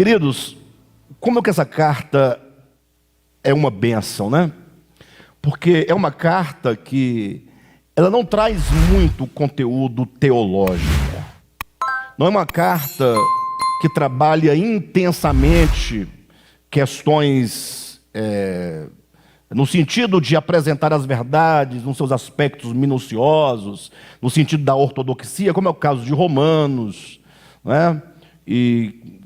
Queridos, como é que essa carta é uma bênção, né? Porque é uma carta que ela não traz muito conteúdo teológico. Não é uma carta que trabalha intensamente questões no sentido de apresentar as verdades nos seus aspectos minuciosos, no sentido da ortodoxia, como é o caso de Romanos, né? E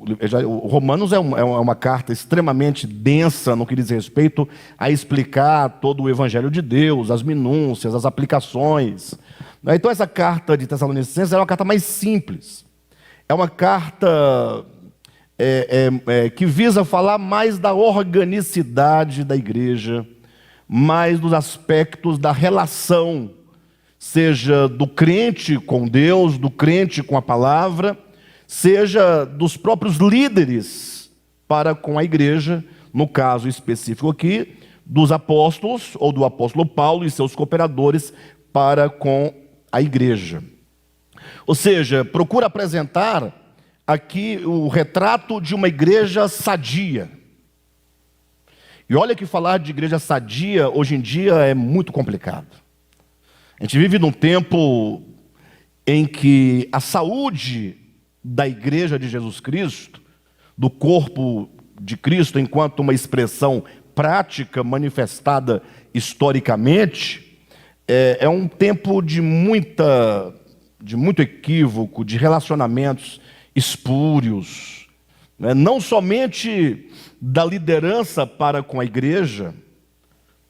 o Romanos é uma carta extremamente densa no que diz respeito a explicar todo o Evangelho de Deus, as minúcias, as aplicações. Então essa carta de Tessalonicenses é uma carta mais simples. É uma carta que visa falar mais da organicidade da igreja, mais dos aspectos da relação, seja do crente com Deus, do crente com a palavra, seja dos próprios líderes para com a igreja, no caso específico aqui, dos apóstolos, ou do apóstolo Paulo e seus cooperadores para com a igreja. Ou seja, procura apresentar aqui o retrato de uma igreja sadia. E olha que falar de igreja sadia hoje em dia é muito complicado. A gente vive num tempo em que a saúde da igreja de Jesus Cristo, do corpo de Cristo enquanto uma expressão prática manifestada historicamente, é um tempo de muito equívoco, de relacionamentos espúrios, né? Não somente da liderança para com a igreja,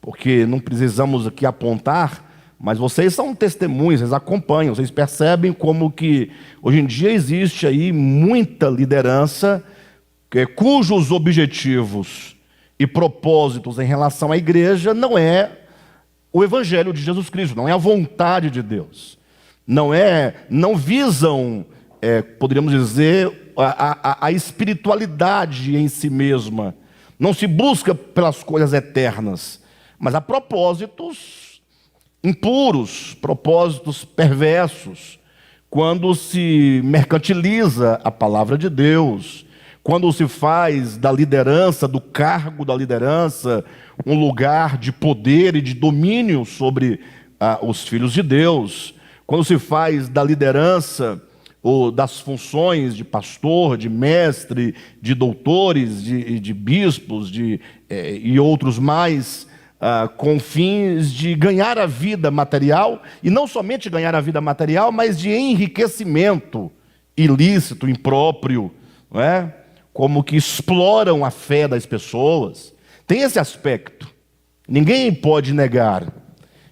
porque não precisamos aqui apontar, mas vocês são testemunhas, vocês acompanham, vocês percebem como que hoje em dia existe aí muita liderança cujos objetivos e propósitos em relação à igreja não é o Evangelho de Jesus Cristo, não é a vontade de Deus, não visam, poderíamos dizer, a espiritualidade em si mesma, não se busca pelas coisas eternas, mas há propósitos impuros, propósitos perversos, quando se mercantiliza a palavra de Deus, quando se faz da liderança, do cargo da liderança, um lugar de poder e de domínio sobre os filhos de Deus, quando se faz da liderança ou das funções de pastor, de mestre, de doutores, de bispos e outros mais, com fins de ganhar a vida material, e não somente ganhar a vida material, mas de enriquecimento ilícito, impróprio, não é? Como que exploram a fé das pessoas. Tem esse aspecto, ninguém pode negar.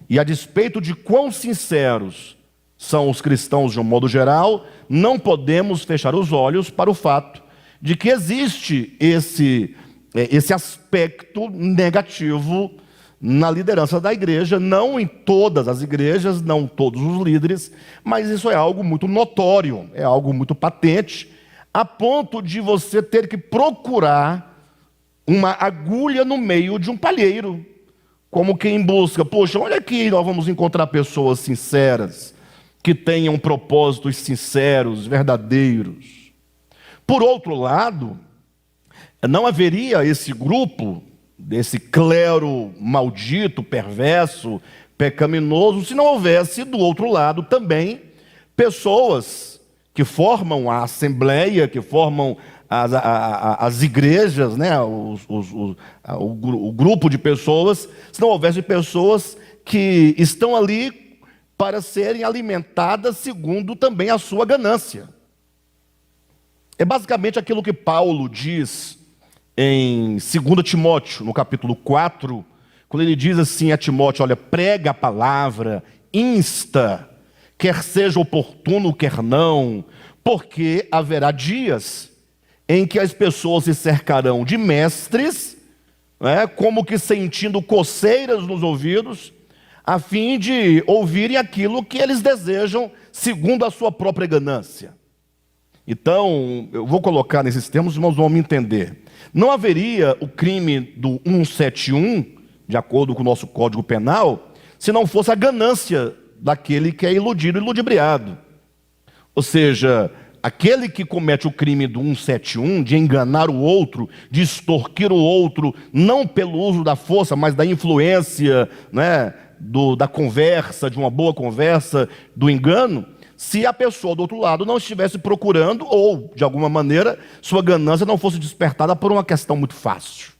E a despeito de quão sinceros são os cristãos de um modo geral, não podemos fechar os olhos para o fato de que existe esse aspecto negativo na liderança da igreja, não em todas as igrejas, não todos os líderes, mas isso é algo muito notório, é algo muito patente, a ponto de você ter que procurar uma agulha no meio de um palheiro, como quem busca, poxa, olha aqui, nós vamos encontrar pessoas sinceras, que tenham propósitos sinceros, verdadeiros. Por outro lado, não haveria esse grupo, desse clero maldito, perverso, pecaminoso, se não houvesse do outro lado também pessoas que formam a assembleia, que formam as igrejas, né? o grupo de pessoas, se não houvesse pessoas que estão ali para serem alimentadas segundo também a sua ganância. É basicamente aquilo que Paulo diz em 2 Timóteo, no capítulo 4, quando ele diz assim a Timóteo, olha, prega a palavra, insta, quer seja oportuno, quer não, porque haverá dias em que as pessoas se cercarão de mestres, né, como que sentindo coceiras nos ouvidos, a fim de ouvirem aquilo que eles desejam, segundo a sua própria ganância. Então, eu vou colocar nesses termos, os irmãos vão me entender. Não haveria o crime do 171, de acordo com o nosso Código Penal, se não fosse a ganância daquele que é iludido e ludibriado. Ou seja, aquele que comete o crime do 171, de enganar o outro, de extorquir o outro, não pelo uso da força, mas da influência, né, da conversa, de uma boa conversa, do engano, se a pessoa do outro lado não estivesse procurando, ou, de alguma maneira, sua ganância não fosse despertada por uma questão muito fácil.